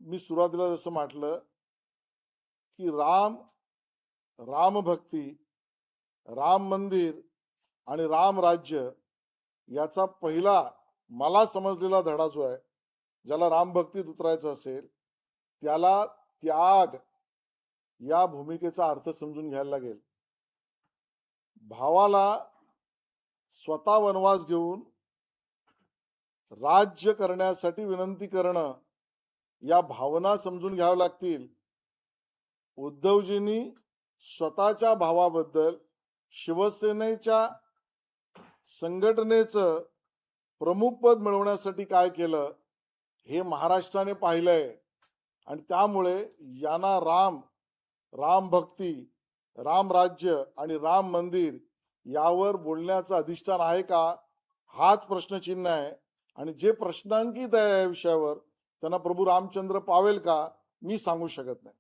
मी सुरुवातीला जसं म्हटलं की रामभक्ती, राम मंदिर आणि राम राज्य याचा पहिला मला समजलेला धडा जो आहे, ज्याला रामभक्तीत उतरायचं असेल, त्याला त्याग या भूमिकेचा अर्थ समजून घ्यायला लागेल. भावाला स्वतः वनवास घेऊन राज्य करण्यासाठी विनंती करणं, या भावना समजून घ्याव्या लागतील. उद्धवजींनी स्वतःच्या भावाबद्दल शिवसेनेच्या संघटनेचं प्रमुख पद मिळवण्यासाठी काय केलं हे महाराष्ट्राने पाहिलंय. आणि त्यामुळे यांना राम भक्ती, राम राज्य आणि राम मंदिर यावर बोलण्याचं अधिष्ठान आहे का, हाच प्रश्नचिन्ह आहे. आणि जे प्रश्नांकित आहे या विषयावर त्यांना प्रभू रामचंद्र पावेल का, मी सांगू शकत नाही.